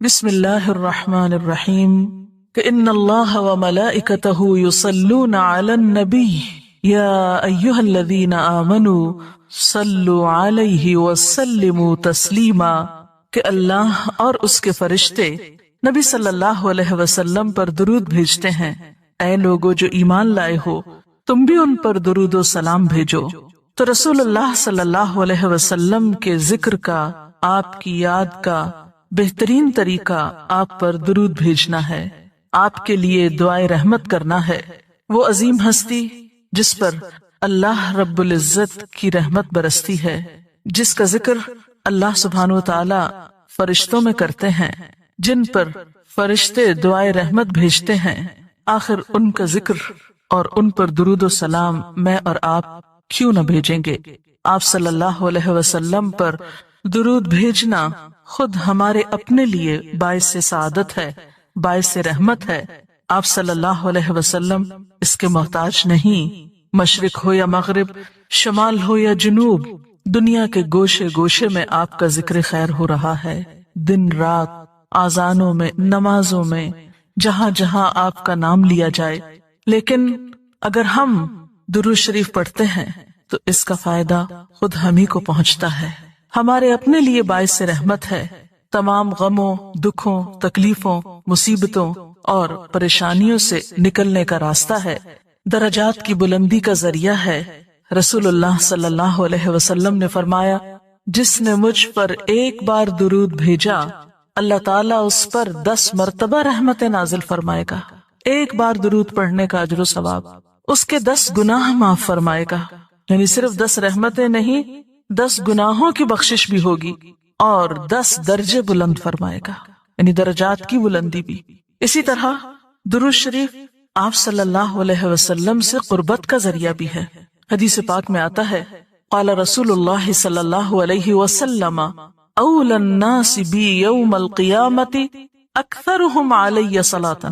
بسم اللہ الرحمن الرحیم کہ ان اللہ وملائکتہ یصلون علی النبی یا ایہا الذین آمنوا صلوا علیہ وسلموا تسلیما، کہ اللہ اور اس کے فرشتے نبی صلی اللہ علیہ وسلم پر درود بھیجتے ہیں۔ اے لوگو جو ایمان لائے ہو، تم بھی ان پر درود و سلام بھیجو۔ تو رسول اللہ صلی اللہ علیہ وسلم کے ذکر کا، آپ کی یاد کا بہترین طریقہ آپ پر درود بھیجنا ہے، آپ کے لیے دعائے رحمت کرنا ہے۔ وہ عظیم ہستی جس پر اللہ رب العزت کی رحمت برستی ہے، جس کا ذکر اللہ سبحانہ و تعالی فرشتوں میں کرتے ہیں، جن پر فرشتے دعائے رحمت بھیجتے ہیں، آخر ان کا ذکر اور ان پر درود و سلام میں اور آپ کیوں نہ بھیجیں گے؟ آپ صلی اللہ علیہ وسلم پر درود بھیجنا خود ہمارے اپنے لیے باعث سعادت ہے، باعث رحمت ہے۔ آپ صلی اللہ علیہ وسلم اس کے محتاج نہیں۔ مشرق ہو یا مغرب، شمال ہو یا جنوب، دنیا کے گوشے گوشے میں آپ کا ذکر خیر ہو رہا ہے، دن رات، آذانوں میں، نمازوں میں، جہاں جہاں آپ کا نام لیا جائے۔ لیکن اگر ہم درود شریف پڑھتے ہیں تو اس کا فائدہ خود ہم ہی کو پہنچتا ہے، ہمارے اپنے لیے باعث رحمت ہے۔ تمام غموں، دکھوں، تکلیفوں، مصیبتوں اور پریشانیوں سے نکلنے کا راستہ ہے، درجات کی بلندی کا ذریعہ ہے۔ رسول اللہ صلی اللہ علیہ وسلم نے فرمایا، جس نے مجھ پر ایک بار درود بھیجا، اللہ تعالیٰ اس پر 10 مرتبہ رحمتیں نازل فرمائے گا۔ ایک بار درود پڑھنے کا اجر و ثواب، اس کے 10 گناہ معاف فرمائے گا۔ یعنی صرف 10 رحمتیں نہیں، 10 گناہوں کی بخشش بھی ہوگی اور 10 درجے بلند فرمائے گا، یعنی درجات کی بلندی بھی۔ اسی طرح درود شریف آپ صلی اللہ علیہ وسلم سے قربت کا ذریعہ بھی ہے۔ حدیث پاک میں آتا ہے، قال رسول اللہ صلی اللہ علیہ وسلم اول الناس بی یوم القیامت اکثرهم علی صلاۃ،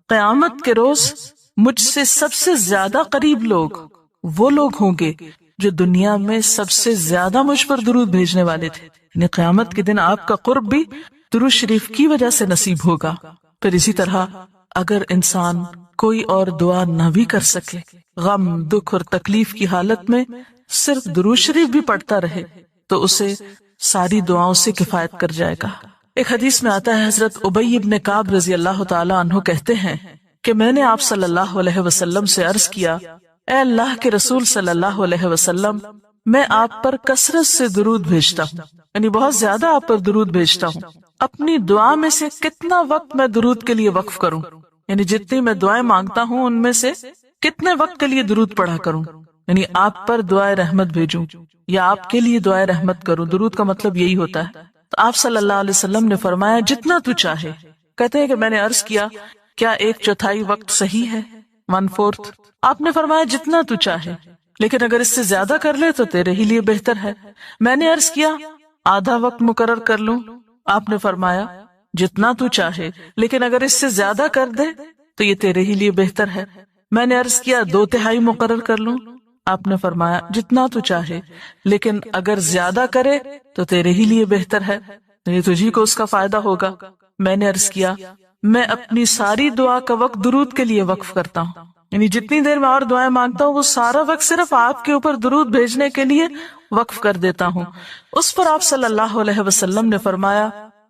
قیامت کے روز مجھ سے سب سے زیادہ قریب لوگ وہ لوگ ہوں گے جو دنیا میں سب سے زیادہ مجھ پر درود بھیجنے والے تھے۔ یعنی قیامت کے دن آپ کا قرب بھی درود شریف کی وجہ سے نصیب ہوگا۔ پھر اسی طرح اگر انسان کوئی اور دعا نہ بھی کر سکے، غم، دکھ اور تکلیف کی حالت میں صرف درود شریف بھی پڑھتا رہے تو اسے ساری دعاؤں سے کفایت کر جائے گا۔ ایک حدیث میں آتا ہے، حضرت ابی بن کعب رضی اللہ تعالی عنہ کہتے ہیں کہ میں نے آپ صلی اللہ علیہ وسلم سے عرض کیا، اے اللہ کے رسول صلی اللہ علیہ وسلم، میں آپ پر کثرت سے درود بھیجتا ہوں، یعنی بہت زیادہ آپ پر درود بھیجتا ہوں، اپنی دعا میں سے کتنا وقت میں درود کے لیے وقف کروں؟ یعنی جتنی میں دعائیں مانگتا ہوں ان میں سے کتنے وقت کے لیے درود پڑھا کروں؟ یعنی آپ پر دعائے رحمت بھیجوں یا آپ کے لیے دعائے رحمت کروں۔ درود کا مطلب یہی ہوتا ہے۔ تو آپ صلی اللہ علیہ وسلم نے فرمایا، جتنا تو چاہے۔ کہتے ہیں کہ میں نے عرض کیا، کیا 1/4 وقت صحیح ہے؟ 1/4؟ آپ نے فرمایا جتنا تو چاہے، لیکن اگر اس سے زیادہ کر لے تو تیرے ہی لیے بہتر ہے۔ میں نے عرض کیا، آدھا وقت مقرر کر لوں؟ آپ نے فرمایا جتنا تو چاہے، لیکن اگر اس سے زیادہ کر دے تو یہ تیرے ہی لیے بہتر ہے۔ میں نے عرض کیا، 2/3 مقرر کر لوں؟ آپ نے فرمایا جتنا تو چاہے، لیکن اگر زیادہ کرے تو تیرے ہی لیے بہتر ہے، یہ تجھی کو اس کا فائدہ ہوگا۔ میں نے عرض کیا، میں اپنی ساری دعا کا وقت درود کے لیے وقف کرتا ہوں، یعنی جتنی دیر میں اور دعائیں مانگتا ہوں وہ سارا وقت صرف آپ کے اوپر درود بھیجنے کے لیے وقف کر دیتا ہوں۔ اس پر آپ صلی اللہ علیہ وسلم نے فرمایا،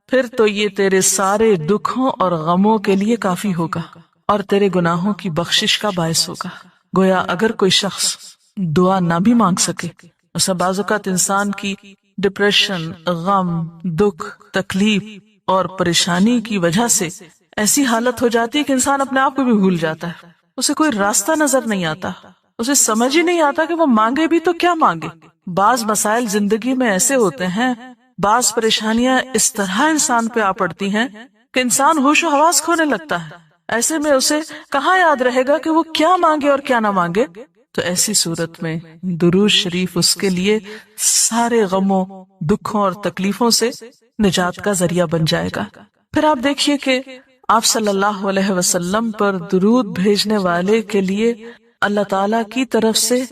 پھر تو یہ تیرے سارے دکھوں اور غموں کے لیے کافی ہوگا اور تیرے گناہوں کی بخشش کا باعث ہوگا۔ گویا اگر کوئی شخص دعا نہ بھی مانگ سکے، اسے بعض اوقات انسان کی ڈپریشن، غم، دکھ، تکلیف اور پریشانی کی وجہ سے ایسی حالت ہو جاتی ہے کہ انسان اپنے آپ کو بھی بھول جاتا ہے، اسے کوئی راستہ نظر نہیں آتا، اسے سمجھ ہی نہیں آتا کہ وہ مانگے بھی تو کیا مانگے۔ بعض مسائل زندگی میں ایسے ہوتے ہیں، بعض پریشانیاں اس طرح انسان پہ آ پڑتی ہیں کہ انسان ہوش و حواس کھونے لگتا ہے۔ ایسے میں اسے کہاں یاد رہے گا کہ وہ کیا مانگے اور کیا نہ مانگے؟ تو ایسی صورت میں درود شریف اس کے لیے سارے غموں، دکھوں اور تکلیفوں سے نجات کا ذریعہ بن جائے گا۔ پھر آپ دیکھیے کہ آپ صلی اللہ علیہ وسلم پر درود بھیجنے والے کے لیے اللہ تعالی کی طرف سے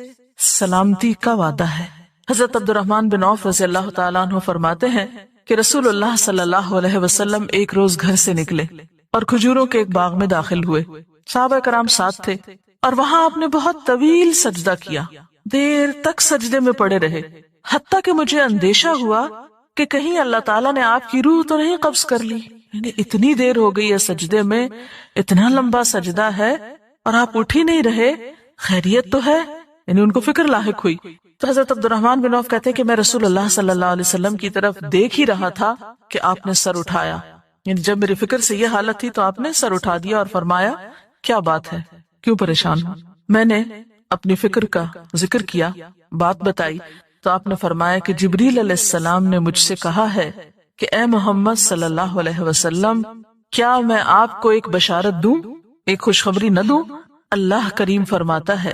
سلامتی کا وعدہ ہے۔ حضرت عبد الرحمن بن عوف رضی اللہ تعالیٰ عنہ فرماتے ہیں کہ رسول اللہ صلی اللہ علیہ وسلم ایک روز گھر سے نکلے اور کھجوروں کے ایک باغ میں داخل ہوئے. صحابہ کرام ساتھ تھے اور وہاں آپ نے بہت طویل سجدہ کیا، دیر تک سجدے میں پڑے رہے، حتیٰ کہ مجھے اندیشہ ہوا کہ کہیں اللہ تعالیٰ نے آپ کی روح تو نہیں قبض کر لی. یعنی اتنی دیر ہو گئی ہے سجدے میں، اتنا لمبا سجدہ ہے اور آپ اٹھ ہی نہیں رہے، خیریت تو ہے؟ یعنی ان کو فکر لاحق ہوئی. تو حضرت عبد الرحمن بن عوف کہتے ہیں کہ میں رسول اللہ صلی اللہ علیہ وسلم کی طرف دیکھ ہی رہا تھا کہ آپ نے سر اٹھایا. یعنی جب میری فکر سے یہ حالت تھی تو آپ نے سر اٹھا دیا اور فرمایا کیا بات ہے، کیوں پریشان ہو؟ میں نے اپنی فکر کا ذکر کیا، بات بتائی تو آپ نے فرمایا کہ جبریل علیہ السلام نے مجھ سے کہا ہے کہ اے محمد صلی اللہ علیہ وسلم، کیا میں آپ کو ایک بشارت دوں، ایک خوشخبری نہ دوں؟ اللہ کریم فرماتا ہے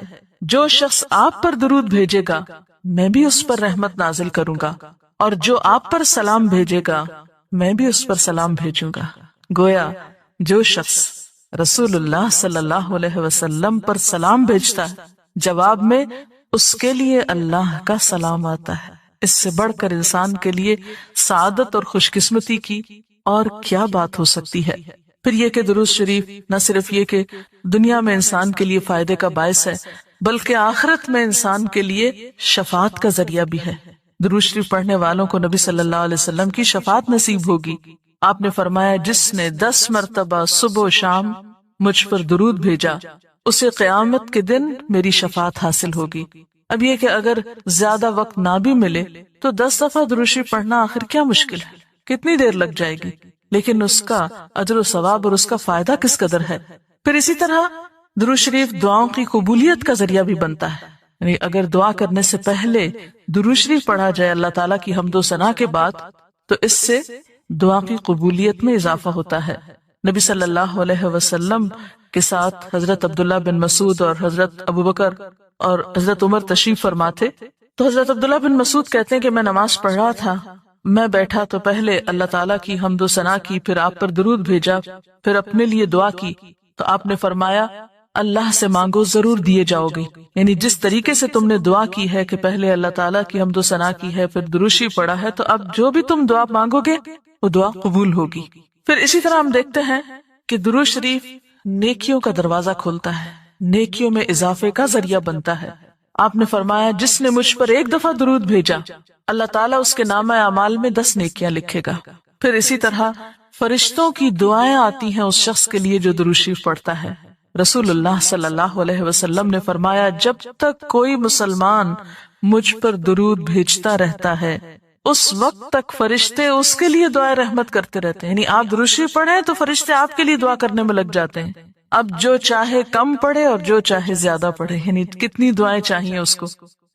جو شخص آپ پر درود بھیجے گا میں بھی اس پر رحمت نازل کروں گا، اور جو آپ پر سلام بھیجے گا میں بھی اس پر سلام بھیجوں گا. گویا جو شخص رسول اللہ صلی اللہ علیہ وسلم پر سلام بھیجتا ہے، جواب میں اس کے لیے اللہ کا سلام آتا ہے. اس سے بڑھ کر انسان کے لیے سعادت اور خوش قسمتی کی اور کیا بات ہو سکتی ہے. پھر یہ کہ درود شریف نہ صرف یہ کہ دنیا میں انسان کے لیے فائدے کا باعث ہے، بلکہ آخرت میں انسان کے لیے شفاعت کا ذریعہ بھی ہے. درود شریف پڑھنے والوں کو نبی صلی اللہ علیہ وسلم کی شفاعت نصیب ہوگی. آپ نے فرمایا جس نے 10 مرتبہ صبح و شام مجھ پر درود بھیجا اسے قیامت کے دن میری شفاعت حاصل ہوگی. اب یہ کہ اگر زیادہ وقت نہ بھی ملے تو 10 دفعہ درود شریف پڑھنا آخر کیا مشکل ہے، کتنی دیر لگ جائے گی، لیکن اس کا اجر و ثواب اور اس کا فائدہ کس قدر ہے. پھر اسی طرح درود شریف دعاؤں کی قبولیت کا ذریعہ بھی بنتا ہے. یعنی اگر دعا کرنے سے پہلے درود شریف پڑھا جائے اللہ تعالیٰ کی حمد و ثنا کے بعد تو اس سے دعا کی قبولیت میں اضافہ ہوتا ہے. نبی صلی اللہ علیہ وسلم کے ساتھ حضرت عبداللہ بن مسعود اور حضرت ابو بکر اور حضرت عمر تشریف فرما تھے. تو حضرت عبداللہ بن مسعود کہتے ہیں کہ میں نماز پڑھ رہا تھا، میں بیٹھا تو پہلے اللہ تعالیٰ کی حمد و ثنا کی، پھر آپ پر درود بھیجا، پھر اپنے لیے دعا کی. تو آپ نے فرمایا اللہ سے مانگو ضرور دیے جاؤ گے. یعنی جس طریقے سے تم نے دعا کی ہے کہ پہلے اللہ تعالیٰ کی حمد و ثنا کی ہے پھر درود شریف پڑھا ہے، تو اب جو بھی تم دعا مانگو گے وہ دعا قبول ہوگی. پھر اسی طرح ہم دیکھتے ہیں کہ درود شریف نیکیوں کا دروازہ کھولتا ہے، نیکیوں میں اضافے کا ذریعہ بنتا ہے. آپ نے فرمایا جس نے مجھ پر ایک دفعہ درود بھیجا اللہ تعالیٰ اس کے نامہ اعمال میں 10 نیکیاں لکھے گا. پھر اسی طرح فرشتوں کی دعائیں آتی ہیں اس شخص کے لیے جو درود شریف پڑھتا ہے. رسول اللہ صلی اللہ علیہ وسلم نے فرمایا جب تک کوئی مسلمان مجھ پر درود بھیجتا رہتا ہے اس وقت تک فرشتے اس کے لیے دعائیں رحمت کرتے رہتے ہیں. یعنی آپ درود شریف پڑھیں تو فرشتے آپ کے لیے دعا کرنے میں لگ جاتے ہیں. اب جو چاہے کم پڑھے اور جو چاہے زیادہ پڑھے، یعنی کتنی دعائیں چاہیے اس کو.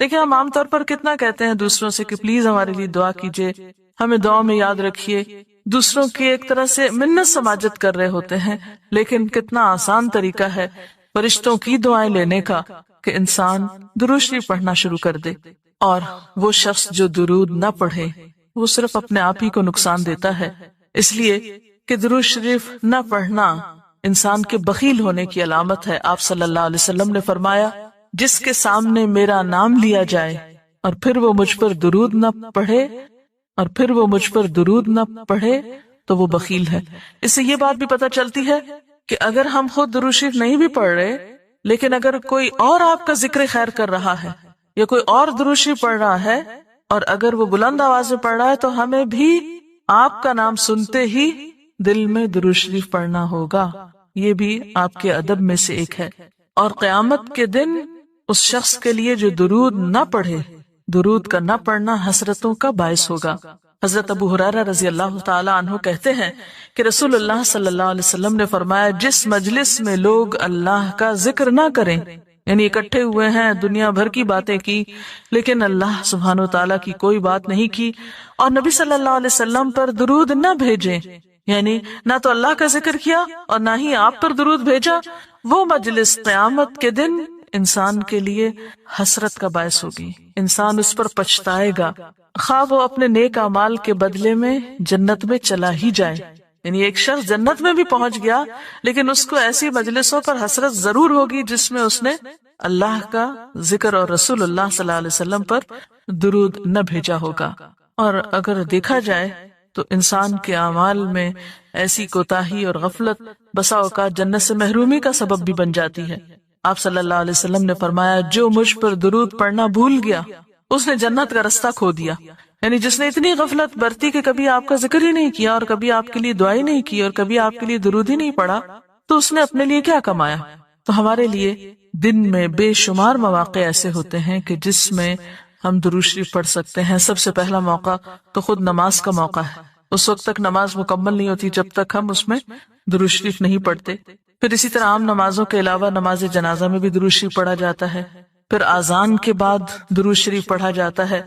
دیکھیں ہم عام طور پر کتنا کہتے ہیں دوسروں سے کہ پلیز ہمارے لیے دعا کیجئے، ہمیں دعا میں یاد رکھیے، دوسروں کی ایک طرح سے منت سماجت کر رہے ہوتے ہیں. لیکن کتنا آسان طریقہ ہے فرشتوں کی دعائیں لینے کا کہ انسان درود شریف پڑھنا شروع کر دے. اور وہ شخص جو درود نہ پڑھے وہ صرف اپنے آپ ہی کو نقصان دیتا ہے، اس لیے کہ درود شریف نہ پڑھنا انسان کے بخیل ہونے کی علامت ہے. آپ صلی اللہ علیہ وسلم نے فرمایا جس کے سامنے میرا نام لیا جائے اور پھر وہ مجھ پر درود نہ پڑھے تو وہ بخیل ہے. اس سے یہ بات بھی پتہ چلتی ہے کہ اگر ہم خود درود شریف نہیں بھی پڑھ رہے لیکن اگر کوئی اور آپ کا ذکر خیر کر رہا ہے یا کوئی اور درود شریف پڑھ رہا ہے اور اگر وہ بلند آواز میں پڑھ رہا ہے تو ہمیں بھی آپ کا نام سنتے ہی دل میں درود شریف پڑھنا ہوگا. یہ بھی آپ کے ادب میں سے ایک ہے. اور قیامت کے دن اس شخص کے لیے جو درود نہ پڑھے، درود کا نہ پڑھنا حسرتوں کا باعث ہوگا. حضرت ابو ہریرہ رضی اللہ تعالی عنہ کہتے ہیں کہ رسول اللہ صلی اللہ علیہ وسلم نے فرمایا جس مجلس میں لوگ اللہ کا ذکر نہ کریں، یعنی اکٹھے ہوئے ہیں دنیا بھر کی باتیں کی لیکن اللہ سبحانہ و تعالیٰ کی کوئی بات نہیں کی، اور نبی صلی اللہ علیہ وسلم پر درود نہ بھیجیں، یعنی نہ تو اللہ کا ذکر کیا اور نہ ہی آپ پر درود بھیجا، وہ مجلس قیامت کے دن انسان کے لیے حسرت کا باعث ہوگی. انسان اس پر پچھتائے گا، خواہ وہ اپنے نیک اعمال کے بدلے میں جنت میں چلا ہی جائے. یعنی ایک شخص جنت میں بھی پہنچ گیا لیکن اس کو ایسی مجلسوں پر حسرت ضرور ہوگی جس میں اس نے اللہ کا ذکر اور رسول اللہ صلی اللہ علیہ وسلم پر درود نہ بھیجا ہوگا. اور اگر دیکھا جائے تو انسان کے اعمال میں ایسی کوتاہی اور غفلت بسا اوقات جنت سے محرومی کا سبب بھی بن جاتی ہے۔ آپ صلی اللہ علیہ وسلم نے فرمایا جو مجھ پر درود پڑھنا بھول گیا اس نے جنت کا رستہ کھو دیا، یعنی جس نے اتنی غفلت برتی کہ کبھی آپ کا ذکر ہی نہیں کیا اور کبھی آپ کے لیے دعا ہی نہیں کی اور کبھی آپ کے لیے درود ہی نہیں پڑھا، تو اس نے اپنے لیے کیا کمایا۔ تو ہمارے لیے دن میں بے شمار مواقع ایسے ہوتے ہیں کہ جس میں ہم درود شریف پڑھ سکتے ہیں۔ سب سے پہلا موقع تو خود نماز کا موقع ہے، اس وقت تک نماز مکمل نہیں ہوتی جب تک ہم اس میں درود شریف نہیں پڑھتے۔ پھر اسی طرح عام نمازوں کے علاوہ نماز جنازہ میں بھی درود شریف پڑھا جاتا ہے۔ پھر اذان کے بعد درود شریف پڑھا جاتا ہے۔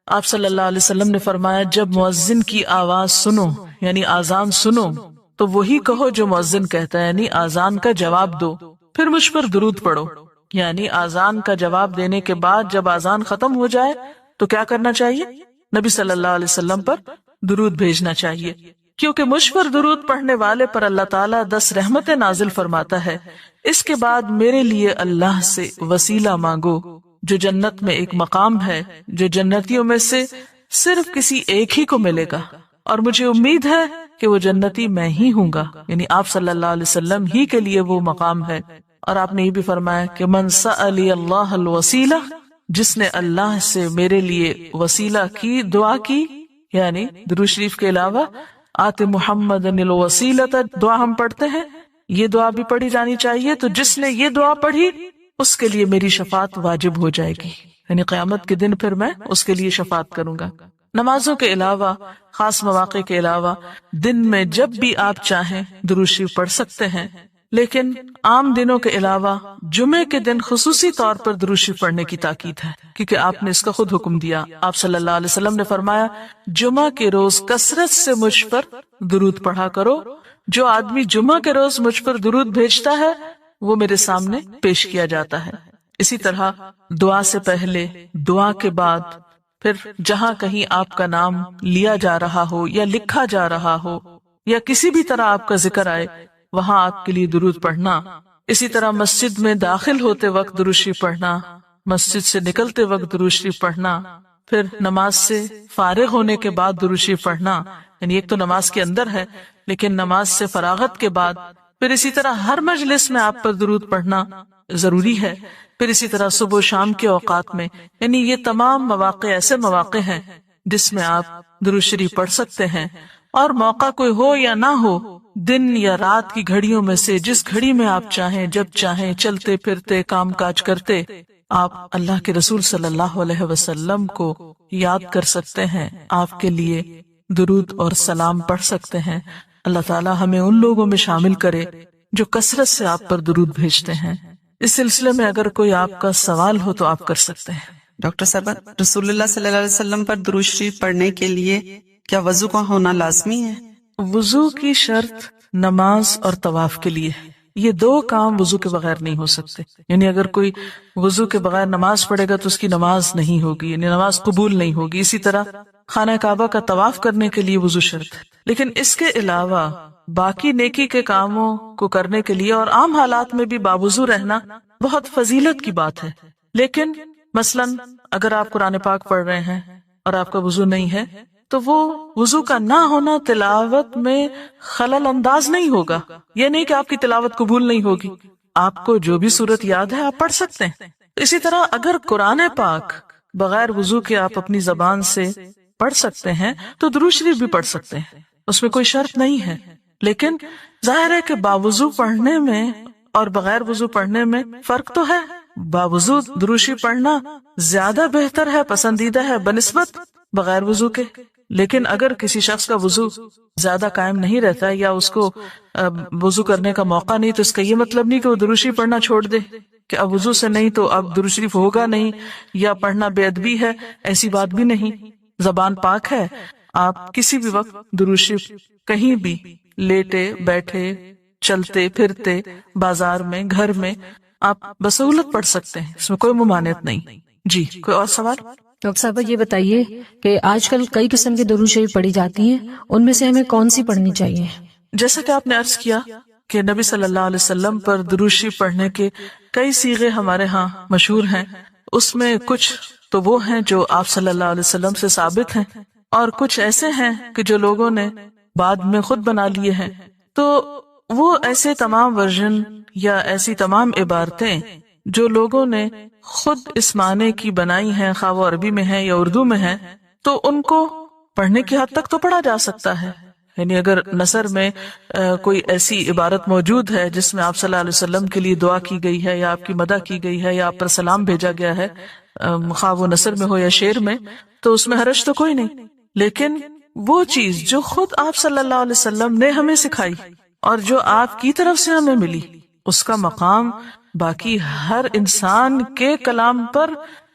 آپ صلی اللہ علیہ وسلم نے فرمایا جب مؤذن کی آواز سنو یعنی اذان سنو تو وہی کہو جو مؤذن کہتا ہے، یعنی اذان کا جواب دو، پھر مجھ پر درود پڑھو۔ یعنی اذان کا جواب دینے کے بعد جب اذان ختم ہو جائے تو کیا کرنا چاہیے؟ نبی صلی اللہ علیہ وسلم پر درود بھیجنا چاہیے، کیونکہ مجھ پر درود پڑھنے والے پر اللہ تعالیٰ 10 رحمتیں نازل فرماتا ہے۔ اس کے بعد میرے لیے اللہ سے وسیلہ مانگو، جو جنت میں ایک مقام ہے جو جنتیوں میں سے صرف کسی ایک ہی کو ملے گا، اور مجھے امید ہے کہ وہ جنتی میں ہی ہوں گا، یعنی آپ صلی اللہ علیہ وسلم ہی کے لیے وہ مقام ہے۔ اور آپ نے یہ بھی فرمایا کہ من سألی اللہ الوسیلہ، جس نے اللہ سے میرے لیے وسیلہ کی دعا کی، یعنی درود شریف کے علاوہ آت محمد الوسیلۃ دعا ہم پڑھتے ہیں، یہ دعا بھی پڑھی جانی چاہیے۔ تو جس نے یہ دعا پڑھی اس کے لیے میری شفاعت واجب ہو جائے گی، یعنی قیامت کے دن پھر میں اس کے لیے شفاعت کروں گا۔ نمازوں کے علاوہ، خاص مواقع کے علاوہ دن میں جب بھی آپ چاہیں درود شریف پڑھ سکتے ہیں، لیکن عام دنوں کے علاوہ جمعے کے دن خصوصی طور پر درود شریف پڑھنے کی تاکید ہے، کیونکہ آپ نے اس کا خود حکم دیا۔ آپ صلی اللہ علیہ وسلم نے فرمایا جمعہ کے روز کثرت سے مجھ پر درود پڑھا کرو، جو آدمی جمعہ کے روز مجھ پر درود بھیجتا ہے وہ میرے سامنے پیش کیا جاتا ہے۔ اسی طرح دعا سے پہلے، دعا کے بعد، پھر جہاں کہیں آپ کا نام لیا جا رہا ہو یا لکھا جا رہا ہو یا کسی بھی طرح آپ کا ذکر آئے وہاں آپ کے لیے درود پڑھنا۔ اسی طرح مسجد میں داخل ہوتے وقت درود شریف پڑھنا، مسجد سے نکلتے وقت درود شریف پڑھنا، پھر نماز سے فارغ ہونے کے بعد درود شریف پڑھنا، یعنی ایک تو نماز کے اندر ہے لیکن نماز سے فراغت کے بعد، پھر اسی طرح ہر مجلس میں آپ پر درود پڑھنا ضروری ہے۔ پھر اسی طرح صبح و شام کے اوقات میں، یعنی یہ تمام مواقع ایسے مواقع ہیں جس میں آپ درود شریف پڑھ سکتے ہیں۔ اور موقع کوئی ہو یا نہ ہو، دن یا رات کی گھڑیوں میں سے جس گھڑی میں آپ چاہیں، جب چاہیں، چلتے پھرتے کام کاج کرتے، آپ اللہ کے رسول صلی اللہ علیہ وسلم کو یاد کر سکتے ہیں، آپ کے لیے درود اور سلام پڑھ سکتے ہیں۔ اللہ تعالی ہمیں ان لوگوں میں شامل کرے جو کثرت سے آپ پر درود بھیجتے ہیں۔ اس سلسلے میں اگر کوئی آپ کا سوال ہو تو آپ کر سکتے ہیں۔ ڈاکٹر صاحبہ، رسول اللہ صلی اللہ علیہ وسلم پر درود شریف پڑھنے کے لیے کیا وضو کا ہونا لازمی ہے؟ وضو کی شرط نماز اور طواف کے لیے، یہ دو کام وضو کے بغیر نہیں ہو سکتے، یعنی اگر کوئی وضو کے بغیر نماز پڑھے گا تو اس کی نماز نہیں ہوگی، یعنی نماز قبول نہیں ہوگی۔ اسی طرح خانہ کعبہ کا طواف کرنے کے لیے وضو شرط ہے، لیکن اس کے علاوہ باقی نیکی کے کاموں کو کرنے کے لیے اور عام حالات میں بھی باوضو رہنا بہت فضیلت کی بات ہے۔ لیکن مثلاً اگر آپ قرآن پاک پڑھ رہے ہیں اور آپ کا وضو نہیں ہے تو وہ وضو کا نہ ہونا تلاوت میں خلل انداز نہیں ہوگا، یہ نہیں کہ آپ کی تلاوت قبول نہیں ہوگی، آپ کو جو بھی صورت یاد ہے آپ پڑھ سکتے ہیں۔ اسی طرح اگر قرآن پاک بغیر وضو کے آپ اپنی زبان سے پڑھ سکتے ہیں تو درود شریف بھی پڑھ سکتے ہیں، اس میں کوئی شرط نہیں ہے۔ لیکن ظاہر ہے کہ باوضو پڑھنے میں اور بغیر وضو پڑھنے میں فرق تو ہے۔ باوضو درود شریف پڑھنا زیادہ بہتر ہے، پسندیدہ ہے بنسبت بغیر وضو کے۔ لیکن اگر کسی شخص کا وضو زیادہ قائم نہیں رہتا یا اس کو وضو کرنے کا موقع نہیں، تو اس کا یہ مطلب نہیں کہ وہ درود شریف پڑھنا چھوڑ دے کہ اب وضو سے نہیں تو اب درود شریف ہوگا نہیں یا پڑھنا بے ادبی ہے، ایسی بات بھی نہیں۔ زبان پاک ہے، آپ کسی بھی وقت درود شریف کہیں بھی، لیٹے بیٹھے، چلتے پھرتے، بازار میں، گھر میں، آپ بسہولت پڑھ سکتے ہیں، اس میں کوئی ممانعت نہیں۔ جی، کوئی اور سوال؟ ڈاکٹر صاحبہ یہ بتائیے کہ آج کل کئی قسم کے درود شریف پڑھی جاتی ہیں، ان میں سے ہمیں کون سی پڑھنی چاہیے؟ جیسا کہ آپ نے عرض کیا کہ نبی صلی اللہ علیہ وسلم پر درود شریف پڑھنے کے کئی صیغے ہمارے ہاں مشہور ہیں، اس میں کچھ تو وہ ہیں جو آپ صلی اللہ علیہ وسلم سے ثابت ہیں، اور کچھ ایسے ہیں کہ جو لوگوں نے بعد میں خود بنا لیے ہیں. تو وہ ایسے تمام ورژن یا ایسی تمام عبارتیں جو لوگوں نے خود اس معنی کی بنائی ہیں، خواہ وہ عربی میں ہے یا اردو میں ہے، تو ان کو پڑھنے کی حد تک تو پڑھا جا سکتا ہے. یعنی اگر نثر میں کوئی ایسی عبارت موجود ہے جس میں آپ صلی اللہ علیہ وسلم کے لیے دعا کی گئی ہے یا آپ کی مدح کی گئی ہے یا آپ پر سلام بھیجا گیا ہے، خواہ وہ نثر میں ہو یا شعر میں، تو اس میں حرج تو کوئی نہیں. لیکن وہ چیز جو خود آپ صلی اللہ علیہ وسلم نے ہمیں سکھائی اور جو آپ کی طرف سے ہمیں ملی، اس کا مقام باقی ہر انسان کے کلام پر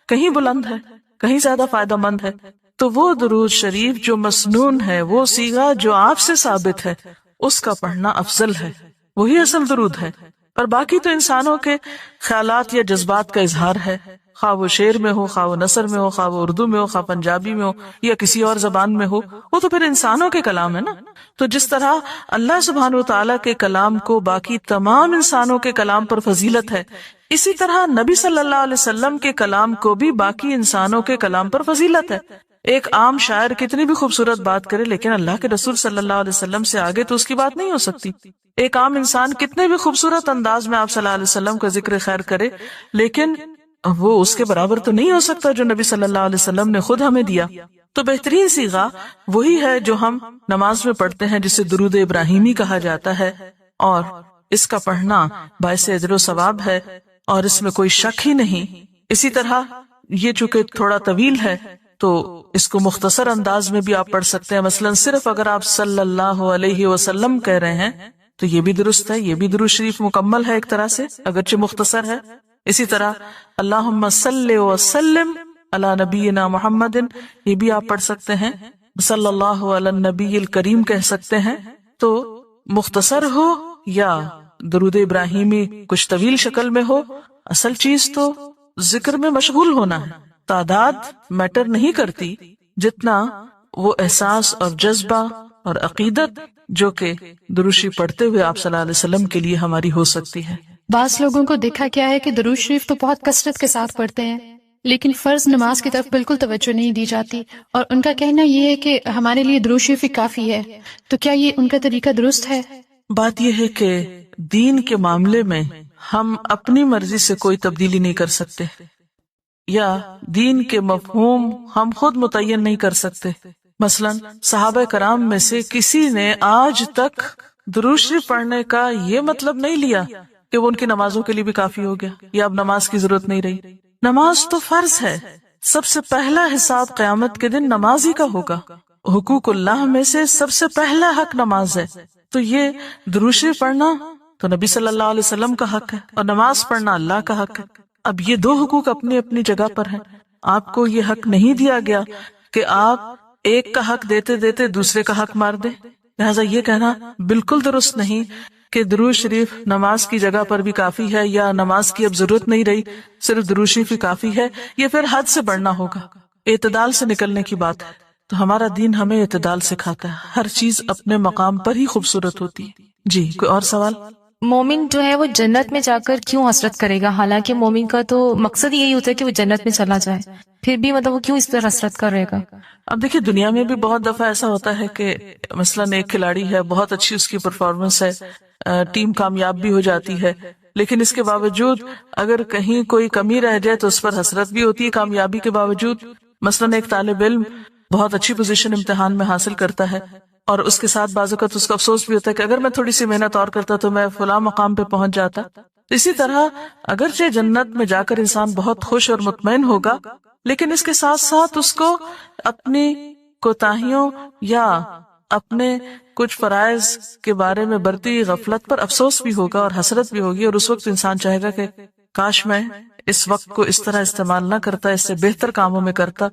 کہیں بلند ہے، کہیں زیادہ فائدہ مند ہے. تو وہ درود شریف جو مسنون ہے، وہ صیغہ جو آپ سے ثابت ہے، اس کا پڑھنا افضل ہے، وہی اصل درود ہے. اور باقی تو انسانوں کے خیالات یا جذبات کا اظہار ہے، خواہ وہ شعر میں ہو، خواہ وہ نثر میں ہو، خواہ وہ اردو میں ہو، خواہ پنجابی میں ہو یا کسی اور زبان میں ہو، وہ تو پھر انسانوں کے کلام ہے نا. تو جس طرح اللہ سبحانہ و تعالیٰ کے کلام کو باقی تمام انسانوں کے کلام پر فضیلت ہے، اسی طرح نبی صلی اللہ علیہ وسلم کے کلام کو بھی باقی انسانوں کے کلام پر فضیلت ہے. ایک عام شاعر کتنی بھی خوبصورت بات کرے لیکن اللہ کے رسول صلی اللہ علیہ وسلم سے آگے تو اس کی بات نہیں ہو سکتی. ایک عام انسان کتنے بھی خوبصورت انداز میں آپ صلی اللہ علیہ وسلم کا ذکر خیر کرے لیکن وہ اس کے برابر تو نہیں ہو سکتا جو نبی صلی اللہ علیہ وسلم نے خود ہمیں دیا. تو بہترین صیغہ وہی ہے جو ہم نماز میں پڑھتے ہیں، جسے درود ابراہیمی کہا جاتا ہے، اور اس کا پڑھنا باعث اجر و ثواب ہے اور اس میں کوئی شک ہی نہیں. اسی طرح یہ چونکہ تھوڑا طویل ہے تو اس کو مختصر انداز میں بھی آپ پڑھ سکتے ہیں. مثلا صرف اگر آپ صلی اللہ علیہ وسلم کہہ رہے ہیں تو یہ بھی درست ہے، یہ بھی درود شریف مکمل ہے ایک طرح سے اگرچہ مختصر ہے. اسی طرح اللہم صلی وسلم علی نبینا محمد، یہ بھی آپ پڑھ سکتے ہیں. صلی اللہ علی النبی الکریم کہہ سکتے ہیں. تو مختصر ہو یا درود ابراہیمی کچھ طویل شکل میں ہو، اصل چیز تو ذکر میں مشغول ہونا ہے. تعداد میٹر نہیں کرتی جتنا وہ احساس اور جذبہ اور عقیدت جو کہ درود شریف پڑھتے ہوئے آپ صلی اللہ علیہ وسلم کے لیے ہماری ہو سکتی ہے. بعض لوگوں کو دیکھا کیا ہے کہ درود شریف تو بہت کثرت کے ساتھ پڑھتے ہیں لیکن فرض نماز کی طرف بالکل توجہ نہیں دی جاتی، اور ان کا کہنا یہ ہے کہ ہمارے لیے درود شریف ہی کافی ہے. تو کیا یہ ان کا طریقہ درست ہے؟ بات یہ ہے کہ دین کے معاملے میں ہم اپنی مرضی سے کوئی تبدیلی نہیں کر سکتے یا دین کے مفہوم ہم خود متعین نہیں کر سکتے. مثلا صحابہ کرام میں سے کسی نے آج تک درود شریف پڑھنے کا یہ مطلب نہیں لیا کہ وہ ان کی نمازوں کے لیے بھی کافی ہو گیا یا اب نماز کی ضرورت نہیں رہی. نماز تو فرض ہے، سب سے پہلا حساب قیامت کے دن نماز ہی کا ہوگا. حقوق اللہ میں سے سب سے پہلا حق نماز ہے. تو یہ درود شریف پڑھنا تو نبی صلی اللہ علیہ وسلم کا حق ہے اور نماز پڑھنا اللہ کا حق ہے. اب یہ دو حقوق اپنی اپنی جگہ پر ہیں. آپ کو یہ حق نہیں دیا گیا کہ آپ ایک کا حق دیتے دیتے دوسرے کا حق مار دیں. لہٰذا یہ کہنا بالکل درست نہیں کہ درود شریف نماز کی جگہ پر بھی کافی ہے یا نماز کی اب ضرورت نہیں رہی، صرف درود شریف ہی کافی ہے. یہ پھر حد سے بڑھنا ہوگا، اعتدال سے نکلنے کی بات ہے. تو ہمارا دین ہمیں اعتدال سکھاتا ہے، ہر چیز اپنے مقام پر ہی خوبصورت ہوتی ہے. جی کوئی اور سوال؟ مومن جو ہے وہ جنت میں جا کر کیوں حسرت کرے گا؟ حالانکہ مومن کا تو مقصد یہی ہوتا ہے کہ وہ جنت میں چلا جائے، پھر بھی مطلب وہ کیوں اس پر حسرت کرے گا؟ اب دیکھیے دنیا میں بھی بہت دفعہ ایسا ہوتا ہے کہ مثلاً ایک کھلاڑی ہے، بہت اچھی اس کی پرفارمنس ہے، ٹیم کامیاب بھی ہو جاتی ہے، لیکن اس کے باوجود اگر کہیں کوئی کمی رہ جائے تو اس پر حسرت بھی ہوتی ہے کامیابی کے باوجود. مثلاً ایک طالب علم بہت اچھی پوزیشن امتحان میں حاصل کرتا ہے اور اس کے ساتھ بعض اوقات اس کو افسوس بھی ہوتا ہے کہ اگر میں تھوڑی سی محنت اور کرتا تو میں فلاں مقام پہ پہنچ جاتا. اسی طرح اگرچہ جنت میں جا کر انسان بہت خوش اور مطمئن ہوگا، لیکن اس کے ساتھ ساتھ اس کو اپنی کوتاہیوں یا اپنے کچھ فرائض کے بارے میں برتی غفلت پر افسوس بھی ہوگا اور حسرت بھی ہوگی. اور اس وقت انسان چاہے گا کہ کاش میں اس وقت کو اس طرح استعمال نہ کرتا، اس سے بہتر کاموں میں کرتا.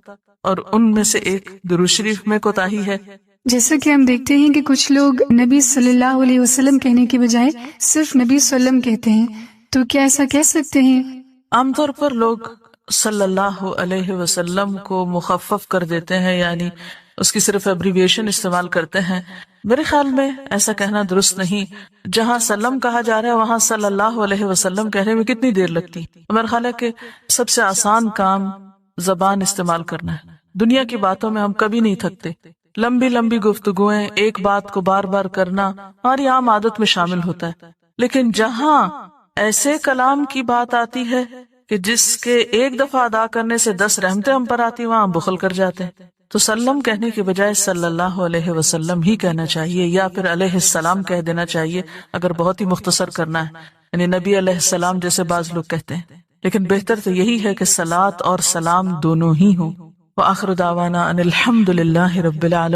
اور ان میں سے ایک درود شریف میں کوتاہی ہے. جیسا کہ ہم دیکھتے ہیں کہ کچھ لوگ نبی صلی اللہ علیہ وسلم کہنے کے بجائے صرف نبی صلی اللہ علیہ وسلم کہتے ہیں، تو کیا ایسا کہہ سکتے ہیں؟ عام طور پر لوگ صلی اللہ علیہ وسلم کو مخفف کر دیتے ہیں، یعنی اس کی صرف ایبریویشن استعمال کرتے ہیں. میرے خیال میں ایسا کہنا درست نہیں. جہاں سلم کہا جا رہا ہے وہاں صلی اللہ علیہ وسلم کہنے میں کتنی دیر لگتی؟ میرا خیال ہے کہ سب سے آسان کام زبان استعمال کرنا ہے. دنیا کی باتوں میں ہم کبھی نہیں تھکتے. لمبی لمبی گفتگویں، ایک بات کو بار بار کرنا ہماری عام عادت میں شامل ہوتا ہے. لیکن جہاں ایسے کلام کی بات آتی ہے کہ جس کے ایک دفعہ ادا کرنے سے 10 رحمتیں ہم پر آتی، وہاں ہم بخل کر جاتے ہیں. تو سلم کہنے کے بجائے صلی اللہ علیہ وسلم ہی کہنا چاہیے، یا پھر علیہ السلام کہہ دینا چاہیے اگر بہت ہی مختصر کرنا ہے، یعنی نبی علیہ السلام جیسے بعض لوگ کہتے ہیں. لیکن بہتر تو یہی ہے کہ صلاۃ اور سلام دونوں ہی ہوں. وآخر دعوانا ان الحمد للہ رب العالمین.